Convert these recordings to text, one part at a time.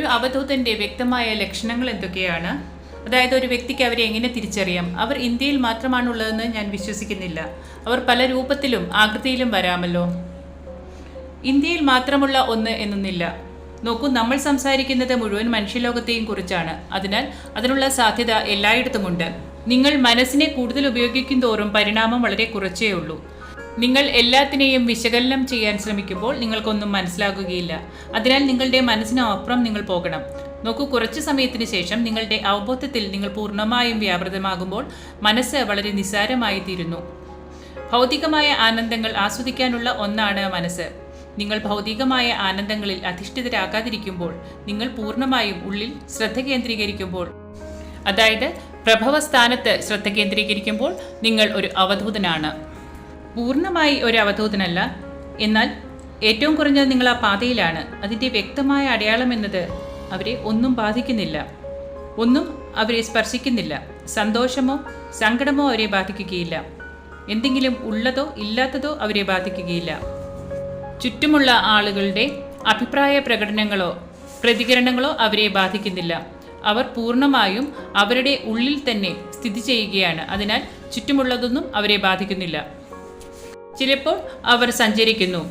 ഒരു അവധൂതന്റെ വ്യക്തമായ ലക്ഷണങ്ങൾ എന്തൊക്കെയാണ്? അതായത് ഒരു വ്യക്തിക്ക് അവരെ എങ്ങനെ തിരിച്ചറിയാം? അവർ ഇന്ത്യയിൽ മാത്രമാണുള്ളതെന്ന് ഞാൻ വിശ്വസിക്കുന്നില്ല. അവർ പല രൂപത്തിലും ആകൃതിയിലും വരാമല്ലോ. ഇന്ത്യയിൽ മാത്രമുള്ള ഒന്ന് എന്നൊന്നില്ല. നോക്കൂ, നമ്മൾ സംസാരിക്കുന്നത് മുഴുവൻ മനുഷ്യലോകത്തെയും കുറിച്ചാണ്. അതിനാൽ അതിനുള്ള സാധ്യത എല്ലായിടത്തുമുണ്ട്. നിങ്ങൾ മനസ്സിനെ കൂടുതൽ ഉപയോഗിക്കും തോറും പരിണാമം വളരെ കുറച്ചേ ഉള്ളൂ. നിങ്ങൾ എല്ലാത്തിനെയും വിശകലനം ചെയ്യാൻ ശ്രമിക്കുമ്പോൾ നിങ്ങൾക്കൊന്നും മനസ്സിലാകുകയില്ല. അതിനാൽ നിങ്ങളുടെ മനസ്സിനപ്പുറം നിങ്ങൾ പോകണം. നോക്കൂ, കുറച്ചു സമയത്തിന് ശേഷം നിങ്ങളുടെ അവബോധത്തിൽ നിങ്ങൾ പൂർണ്ണമായും വ്യാപൃതമാകുമ്പോൾ മനസ്സ് വളരെ നിസ്സാരമായി തീരുന്നു. ഭൗതികമായ ആനന്ദങ്ങൾ ആസ്വദിക്കാനുള്ള ഒന്നാണ് മനസ്സ്. നിങ്ങൾ ഭൗതികമായ ആനന്ദങ്ങളിൽ അധിഷ്ഠിതരാകാതിരിക്കുമ്പോൾ, നിങ്ങൾ പൂർണ്ണമായും ഉള്ളിൽ ശ്രദ്ധ കേന്ദ്രീകരിക്കുമ്പോൾ, അതായത് പ്രഭവസ്ഥാനത്ത് ശ്രദ്ധ കേന്ദ്രീകരിക്കുമ്പോൾ നിങ്ങൾ ഒരു അവധൂതനാണ്. പൂർണ്ണമായി ഒരു അവധൂതനല്ല, എന്നാൽ ഏറ്റവും കുറഞ്ഞത് നിങ്ങൾ ആ പാതയിലാണ്. അതിൻ്റെ വ്യക്തമായ അടയാളം എന്നത് അവരെ ഒന്നും ബാധിക്കുന്നില്ല, ഒന്നും അവരെ സ്പർശിക്കുന്നില്ല. സന്തോഷമോ സങ്കടമോ അവരെ ബാധിക്കുകയില്ല. എന്തെങ്കിലും ഉള്ളതോ ഇല്ലാത്തതോ അവരെ ബാധിക്കുകയില്ല. ചുറ്റുമുള്ള ആളുകളുടെ അഭിപ്രായ പ്രകടനങ്ങളോ പ്രതികരണങ്ങളോ അവരെ ബാധിക്കുന്നില്ല. അവർ പൂർണ്ണമായും അവരുടെ ഉള്ളിൽ തന്നെ സ്ഥിതി ചെയ്യുകയാണ്. അതിനാൽ ചുറ്റുമുള്ളതൊന്നും അവരെ ബാധിക്കുന്നില്ല. ചിലപ്പോൾ അവർ സഞ്ചരിക്കുന്നു.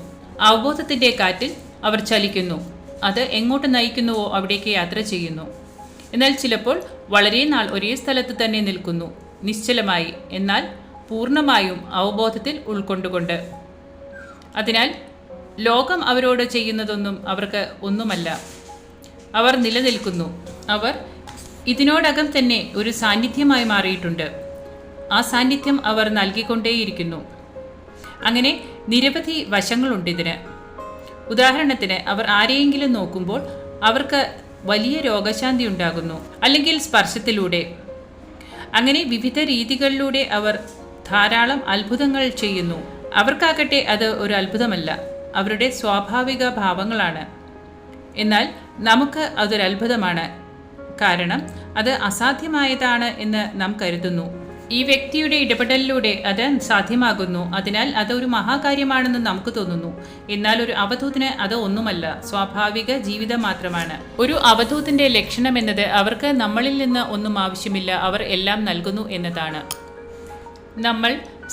അവബോധത്തിൻ്റെ കാറ്റിൽ അവർ ചലിക്കുന്നു. അത് എങ്ങോട്ട് നയിക്കുന്നുവോ അവിടേക്ക് യാത്ര ചെയ്യുന്നു. എന്നാൽ ചിലപ്പോൾ വളരെ നാൾ ഒരേ സ്ഥലത്ത് തന്നെ നിൽക്കുന്നു, നിശ്ചലമായി, എന്നാൽ പൂർണ്ണമായും അവബോധത്തിൽ ഉൾക്കൊണ്ടുകൊണ്ട്. അതിനാൽ ലോകം അവരോട് ചെയ്യുന്നതൊന്നും അവർക്ക് ഒന്നുമല്ല. അവർ നിലനിൽക്കുന്നു. അവർ ഇതിനോടകം തന്നെ ഒരു സാന്നിധ്യമായി മാറിയിട്ടുണ്ട്. ആ സാന്നിധ്യം അവർ നൽകിക്കൊണ്ടേയിരിക്കുന്നു. അങ്ങനെ നിരവധി വശങ്ങളുണ്ട് ഇതിന്. ഉദാഹരണത്തിന്, അവർ ആരെയെങ്കിലും നോക്കുമ്പോൾ അവർക്ക് വലിയ രോഗശാന്തി ഉണ്ടാകുന്നു, അല്ലെങ്കിൽ സ്പർശത്തിലൂടെ. അങ്ങനെ വിവിധ രീതികളിലൂടെ അവർ ധാരാളം അത്ഭുതങ്ങൾ ചെയ്യുന്നു. അവർക്കാകട്ടെ അത് ഒരു അത്ഭുതമല്ല, അവരുടെ സ്വാഭാവിക ഭാവങ്ങളാണ്. എന്നാൽ നമുക്ക് അതൊരു അത്ഭുതമാണ്, കാരണം അത് അസാധ്യമായതാണ് എന്ന് നാം കരുതുന്നു. ഈ വ്യക്തിയുടെ ഇടപെടലിലൂടെ അത് സാധ്യമാകുന്നു. അതിനാൽ അതൊരു മഹാകാര്യമാണെന്ന് നമുക്ക് തോന്നുന്നു. എന്നാൽ ഒരു അവധൂതന് അത് ഒന്നുമല്ല, സ്വാഭാവിക ജീവിതം മാത്രമാണ്. ഒരു അവധൂതന്റെ ലക്ഷണം എന്നത് അവർക്ക് നമ്മളിൽ നിന്ന് ഒന്നും ആവശ്യമില്ല, അവർ എല്ലാം നൽകുന്നു എന്നതാണ്. നമ്മൾ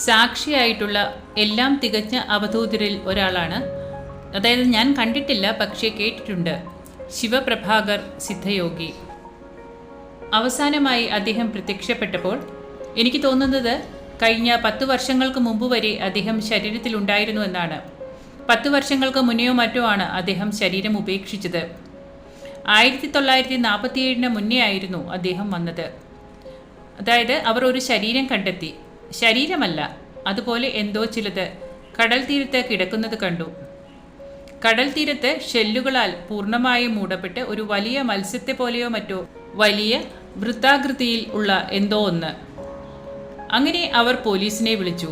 സാക്ഷിയായിട്ടുള്ള എല്ലാം തികഞ്ഞ അവധൂതരിൽ ഒരാളാണ്. അതായത് ഞാൻ കണ്ടിട്ടില്ല, പക്ഷേ കേട്ടിട്ടുണ്ട്. ശിവപ്രഭാകർ സിദ്ധയോഗി. അവസാനമായി അദ്ദേഹം പ്രത്യക്ഷപ്പെട്ടപ്പോൾ എനിക്ക് തോന്നുന്നത് കഴിഞ്ഞ 10 വർഷങ്ങൾക്ക് മുമ്പ് വരെ അദ്ദേഹം ശരീരത്തിലുണ്ടായിരുന്നു എന്നാണ്. 10 വർഷങ്ങൾക്ക് മുന്നെയോ മറ്റോ ആണ് അദ്ദേഹം ശരീരം ഉപേക്ഷിച്ചത്. 1947 മുന്നേ ആയിരുന്നു അദ്ദേഹം വന്നത്. അതായത് അവർ ഒരു ശരീരം കണ്ടെത്തി. ശരീരമല്ല, അതുപോലെ എന്തോ ചിലത് കടൽ തീരത്ത് കിടക്കുന്നത് കണ്ടു. കടൽ തീരത്ത് ഷെല്ലുകളാൽ പൂർണ്ണമായും മൂടപ്പെട്ട് ഒരു വലിയ മത്സ്യത്തെ പോലെയോ മറ്റോ വലിയ വൃത്താകൃതിയിൽ ഉള്ള എന്തോ ഒന്ന്. അങ്ങനെ അവർ പോലീസിനെ വിളിച്ചു.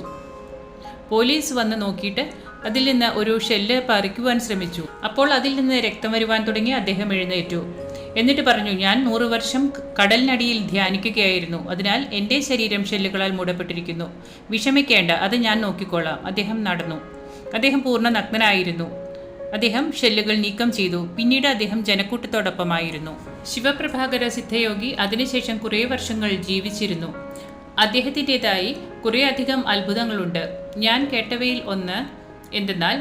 പോലീസ് വന്ന് നോക്കിയിട്ട് അതിൽ നിന്ന് ഒരു ഷെല്ല് പറിക്കുവാൻ ശ്രമിച്ചു. അപ്പോൾ അതിൽ നിന്ന് രക്തം വരുവാൻ തുടങ്ങി. അദ്ദേഹം എഴുന്നേറ്റു. എന്നിട്ട് പറഞ്ഞു, ഞാൻ 100 വർഷം കടലിനടിയിൽ ധ്യാനിക്കുകയായിരുന്നു. അതിനാൽ എൻ്റെ ശരീരം ഷെല്ലുകളാൽ മൂടപ്പെട്ടിരിക്കുന്നു. വിഷമിക്കേണ്ട, അത് ഞാൻ നോക്കിക്കോളാം. അദ്ദേഹം നടന്നു. അദ്ദേഹം പൂർണ്ണ നഗ്നനായിരുന്നു. അദ്ദേഹം ഷെല്ലുകൾ നീക്കം ചെയ്തു. പിന്നീട് അദ്ദേഹം ജനക്കൂട്ടത്തോടൊപ്പമായിരുന്നു. ശിവപ്രഭാകര സിദ്ധയോഗി അതിനുശേഷം കുറേ വർഷങ്ങൾ ജീവിച്ചിരുന്നു. അദ്ദേഹത്തിൻ്റെതായി കുറേ അധികം അത്ഭുതങ്ങളുണ്ട്. ഞാൻ കേട്ടവയിൽ ഒന്ന് എന്തെന്നാൽ,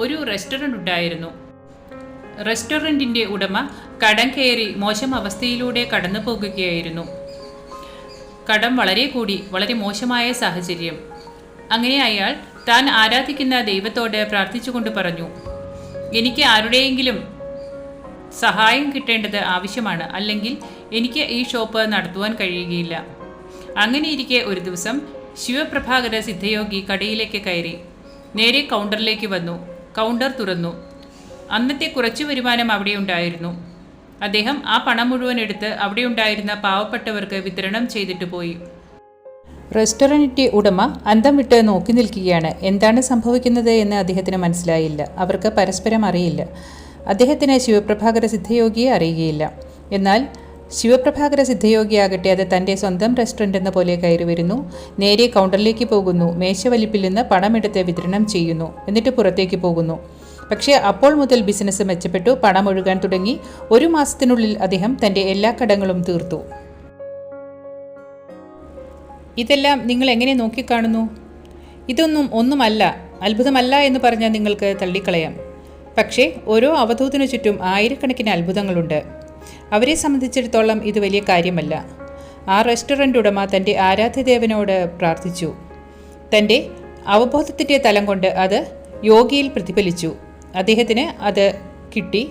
ഒരു റെസ്റ്റോറൻ്റ് ഉണ്ടായിരുന്നു. റെസ്റ്റോറൻറ്റിൻ്റെ ഉടമ കടം കയറി മോശം അവസ്ഥയിലൂടെ കടന്നു പോകുകയായിരുന്നു. കടം വളരെ കൂടി, വളരെ മോശമായ സാഹചര്യം. അങ്ങനെ അയാൾ താൻ ആരാധിക്കുന്ന ദൈവത്തോട് പ്രാർത്ഥിച്ചുകൊണ്ട് പറഞ്ഞു, എനിക്ക് ആരുടെയെങ്കിലും സഹായം കിട്ടേണ്ടത് ആവശ്യമാണ്, അല്ലെങ്കിൽ എനിക്ക് ഈ ഷോപ്പ് നടത്തുവാൻ കഴിയുകയില്ല. അങ്ങനെയിരിക്കെ ഒരു ദിവസം ശിവപ്രഭാകര സിദ്ധയോഗി കടയിലേക്ക് കയറി. നേരെ കൗണ്ടറിലേക്ക് വന്നു. കൗണ്ടർ തുറന്നു. അന്നത്തെ കുറച്ച് വരുമാനം അവിടെ ഉണ്ടായിരുന്നു. അദ്ദേഹം ആ പണം മുഴുവൻ എടുത്ത് അവിടെ ഉണ്ടായിരുന്ന പാവപ്പെട്ടവർക്ക് വിതരണം ചെയ്തിട്ട് പോയി. റെസ്റ്റോറൻറ്റിൻ്റെ ഉടമ അന്തം വിട്ട് നോക്കി നിൽക്കുകയാണ്. എന്താണ് സംഭവിക്കുന്നത് എന്ന് അദ്ദേഹത്തിന് മനസ്സിലായില്ല. അവർക്ക് പരസ്പരം അറിയില്ല. അദ്ദേഹത്തിന് ശിവപ്രഭാകര സിദ്ധയോഗിയെ അറിയുകയില്ല. എന്നാൽ ശിവപ്രഭാകര സിദ്ധയോഗിയാകട്ടെ അത് തൻ്റെ സ്വന്തം റെസ്റ്റോറൻ്റ് എന്ന പോലെ കയറി വരുന്നു. നേരെ കൗണ്ടറിലേക്ക് പോകുന്നു. മേശവലിപ്പിൽ നിന്ന് പണമെടുത്ത് വിതരണം ചെയ്യുന്നു. എന്നിട്ട് പുറത്തേക്ക് പോകുന്നു. പക്ഷേ അപ്പോൾ മുതൽ ബിസിനസ് മെച്ചപ്പെട്ടു, പണം ഒഴുകാൻ തുടങ്ങി. 1 മാസത്തിനുള്ളിൽ അദ്ദേഹം തൻ്റെ എല്ലാ കടങ്ങളും തീർത്തു. ഇതെല്ലാം നിങ്ങൾ എങ്ങനെ നോക്കിക്കാണുന്നു? ഇതൊന്നും ഒന്നുമല്ല, അത്ഭുതമല്ല എന്ന് പറഞ്ഞാൽ നിങ്ങൾക്ക് തള്ളിക്കളയാം. പക്ഷേ ഓരോ അവധൂതനു ചുറ്റും ആയിരക്കണക്കിന് അത്ഭുതങ്ങളുണ്ട്. അവരെ സംബന്ധിച്ചിടത്തോളം ഇത് വലിയ കാര്യമല്ല. ആ റെസ്റ്റോറൻ്റ് ഉടമ തൻ്റെ ആരാധ്യദേവനോട് പ്രാർത്ഥിച്ചു. തൻ്റെ അവബോധത്തിൻ്റെ തലം കൊണ്ട് അത് യോഗിയിൽ പ്രതിഫലിച്ചു. അദ്ദേഹത്തിന് അത് കിട്ടി.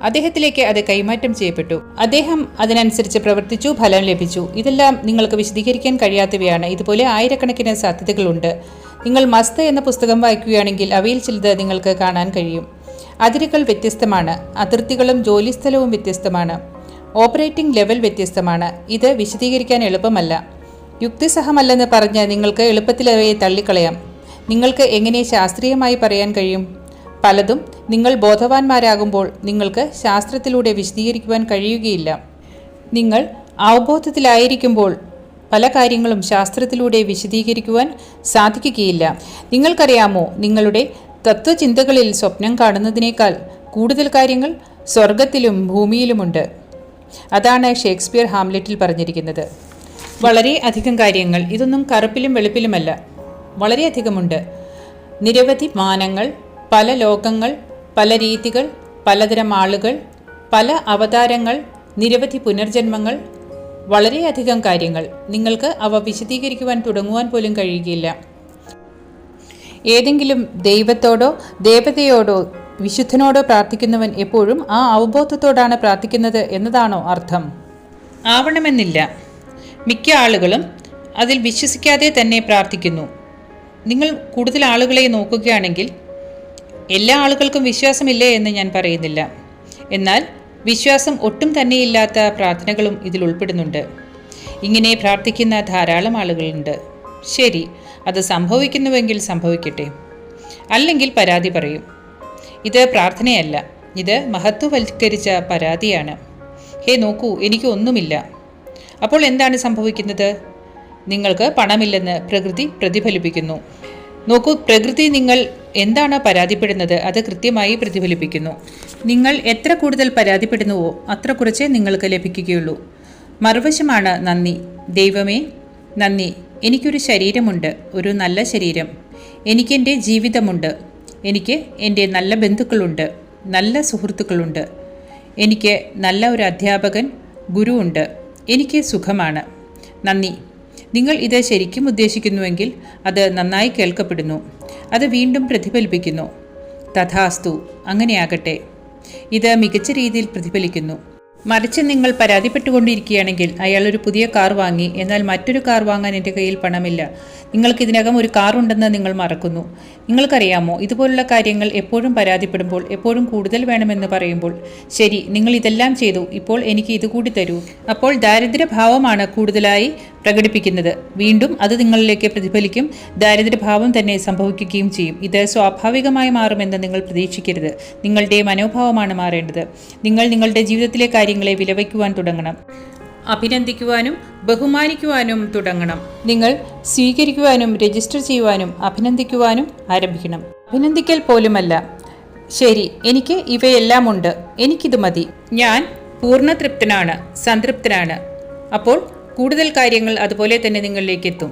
അദ്ദേഹത്തിലേക്ക് അത് കൈമാറ്റം ചെയ്യപ്പെട്ടു. അദ്ദേഹം അതിനനുസരിച്ച് പ്രവർത്തിച്ചു, ഫലം ലഭിച്ചു. ഇതെല്ലാം നിങ്ങൾക്ക് വിശദീകരിക്കാൻ കഴിയാത്തവയാണ്. ഇതുപോലെ ആയിരക്കണക്കിന് സാധ്യതകളുണ്ട്. നിങ്ങൾ മസ്ത് എന്ന പുസ്തകം വായിക്കുകയാണെങ്കിൽ അവയിൽ ചിലത് നിങ്ങൾക്ക് കാണാൻ കഴിയും. അതിരുകൾ വ്യത്യസ്തമാണ്, അതിർത്തികളും ജോലിസ്ഥലവും വ്യത്യസ്തമാണ്, ഓപ്പറേറ്റിംഗ് ലെവൽ വ്യത്യസ്തമാണ്. ഇത് വിശദീകരിക്കാൻ എളുപ്പമല്ല. യുക്തിസഹമല്ലെന്ന് പറഞ്ഞ് നിങ്ങൾക്ക് എളുപ്പത്തിൽ അവയെ തള്ളിക്കളയാം. നിങ്ങൾക്ക് എങ്ങനെ ശാസ്ത്രീയമായി പറയാൻ കഴിയും? പലതും നിങ്ങൾ ബോധവാന്മാരാകുമ്പോൾ നിങ്ങൾക്ക് ശാസ്ത്രത്തിലൂടെ വിശദീകരിക്കുവാൻ കഴിയുകയില്ല. നിങ്ങൾ അവബോധത്തിലായിരിക്കുമ്പോൾ പല കാര്യങ്ങളും ശാസ്ത്രത്തിലൂടെ വിശദീകരിക്കുവാൻ സാധിക്കുകയില്ല. നിങ്ങൾക്കറിയാമോ, നിങ്ങളുടെ തത്വചിന്തകളിൽ സ്വപ്നം കാണുന്നതിനേക്കാൾ കൂടുതൽ കാര്യങ്ങൾ സ്വർഗത്തിലും ഭൂമിയിലുമുണ്ട്. അതാണ് ഷേക്സ്പിയർ ഹാംലെറ്റിൽ പറഞ്ഞിരിക്കുന്നത്. വളരെ അധികം കാര്യങ്ങൾ, ഇതൊന്നും കറുപ്പിലും വെളുപ്പിലുമല്ല, വളരെയധികമുണ്ട്. നിരവധി മാനങ്ങൾ, പല ലോകങ്ങൾ, പല രീതികൾ, പലതരം ആളുകൾ, പല അവതാരങ്ങൾ, നിരവധി പുനർജന്മങ്ങൾ, വളരെയധികം കാര്യങ്ങൾ. നിങ്ങൾക്ക് അവ വിശദീകരിക്കുവാൻ തുടങ്ങുവാൻ പോലും കഴിയുകയില്ല. ഏതെങ്കിലും ദൈവത്തോടോ ദേവതയോടോ വിശുദ്ധനോടോ പ്രാർത്ഥിക്കുന്നവൻ എപ്പോഴും ആ അവബോധത്തോടാണ് പ്രാർത്ഥിക്കുന്നത് എന്നതാണോ അർത്ഥം? ആവണമെന്നില്ല. മിക്ക ആളുകളും അതിൽ വിശ്വസിക്കാതെ തന്നെ പ്രാർത്ഥിക്കുന്നു. നിങ്ങൾ കൂടുതൽ ആളുകളെ നോക്കുകയാണെങ്കിൽ എല്ലാ ആളുകൾക്കും വിശ്വാസമില്ലേ എന്ന് ഞാൻ പറയുന്നില്ല. എന്നാൽ വിശ്വാസം ഒട്ടും തന്നെയില്ലാത്ത പ്രാർത്ഥനകളും ഇതിൽ ഉൾപ്പെടുന്നുണ്ട്. ഇങ്ങനെ പ്രാർത്ഥിക്കുന്ന ധാരാളം ആളുകളുണ്ട്. ശരി, അത് സംഭവിക്കുന്നുവെങ്കിൽ സംഭവിക്കട്ടെ, അല്ലെങ്കിൽ പരാതി പറയും. ഇത് പ്രാർത്ഥനയല്ല, ഇത് മഹത്വവൽക്കരിച്ച പരാതിയാണ്. ഹേ നോക്കൂ, എനിക്ക് ഒന്നുമില്ല. അപ്പോൾ എന്താണ് സംഭവിക്കുന്നത്? നിങ്ങൾക്ക് പണമില്ലെന്ന് പ്രകൃതി പ്രതിഫലിപ്പിക്കുന്നു. നോക്കൂ, പ്രകൃതി നിങ്ങൾ എന്താണ് പരാതിപ്പെടുന്നത് അത് കൃത്യമായി പ്രതിഫലിപ്പിക്കുന്നു. നിങ്ങൾ എത്ര കൂടുതൽ പരാതിപ്പെടുന്നുവോ അത്ര കുറച്ചേ നിങ്ങൾക്ക് ലഭിക്കുകയുള്ളൂ. മറുവശമാണ് നന്ദി. ദൈവമേ നന്ദി, എനിക്കൊരു ശരീരമുണ്ട്, ഒരു നല്ല ശരീരം. എനിക്കെൻ്റെ ജീവിതമുണ്ട്. എനിക്ക് എൻ്റെ നല്ല ബന്ധുക്കളുണ്ട്, നല്ല സുഹൃത്തുക്കളുണ്ട്. എനിക്ക് നല്ല ഒരു അധ്യാപകൻ, ഗുരുവുണ്ട്. എനിക്ക് സുഖമാണ്. നന്ദി. നിങ്ങൾ ഇത് ശരിക്കും ഉദ്ദേശിക്കുന്നുവെങ്കിൽ അത് നന്നായി കേൾക്കപ്പെടുന്നു. അത് വീണ്ടും പ്രതിഫലിപ്പിക്കുന്നു. തഥാസ്തു, അങ്ങനെയാകട്ടെ. ഇത് മികച്ച രീതിയിൽ പ്രതിഫലിക്കുന്നു. മറിച്ച് നിങ്ങൾ പരാതിപ്പെട്ടുകൊണ്ടിരിക്കുകയാണെങ്കിൽ അയാൾ ഒരു പുതിയ കാർ വാങ്ങി, എന്നാൽ മറ്റൊരു കാർ വാങ്ങാൻ എൻ്റെ കയ്യിൽ പണമില്ല. നിങ്ങൾക്ക് ഇതിനകം ഒരു കാർ ഉണ്ടെന്ന് നിങ്ങൾ മറക്കുന്നു. നിങ്ങൾക്കറിയാമോ, ഇതുപോലുള്ള കാര്യങ്ങൾ എപ്പോഴും പരാതിപ്പെടുമ്പോൾ, എപ്പോഴും കൂടുതൽ വേണമെന്ന് പറയുമ്പോൾ, ശരി നിങ്ങൾ ഇതെല്ലാം ചെയ്തു, ഇപ്പോൾ എനിക്ക് ഇതുകൂടി തരൂ, അപ്പോൾ ദാരിദ്ര്യഭാവമാണ് കൂടുതലായി പ്രകടിപ്പിക്കുന്നത്. വീണ്ടും അത് നിങ്ങളിലേക്ക് പ്രതിഫലിക്കും. ദാരിദ്ര്യഭാവം തന്നെ സംഭവിക്കുകയും ചെയ്യും. ഇത് സ്വാഭാവികമായി മാറുമെന്ന് നിങ്ങൾ പ്രതീക്ഷിക്കരുത്. നിങ്ങളുടെ മനോഭാവമാണ് മാറേണ്ടത്. നിങ്ങൾ നിങ്ങളുടെ ജീവിതത്തിലെ കാര്യങ്ങളെ വിലവയ്ക്കുവാൻ തുടങ്ങണം. അഭിനന്ദിക്കുവാനും ബഹുമാനിക്കുവാനും തുടങ്ങണം. നിങ്ങൾ സ്വീകരിക്കുവാനും രജിസ്റ്റർ ചെയ്യുവാനും അഭിനന്ദിക്കുവാനും ആരംഭിക്കണം. അഭിനന്ദിക്കൽ പോലുമല്ല. ശരി, എനിക്ക് ഇവയെല്ലാം ഉണ്ട്, എനിക്കിത് മതി, ഞാൻ പൂർണ്ണതൃപ്തനാണ്, സംതൃപ്തനാണ്. അപ്പോൾ കൂടുതൽ കാര്യങ്ങൾ അതുപോലെ തന്നെ നിങ്ങളിലേക്ക് എത്തും.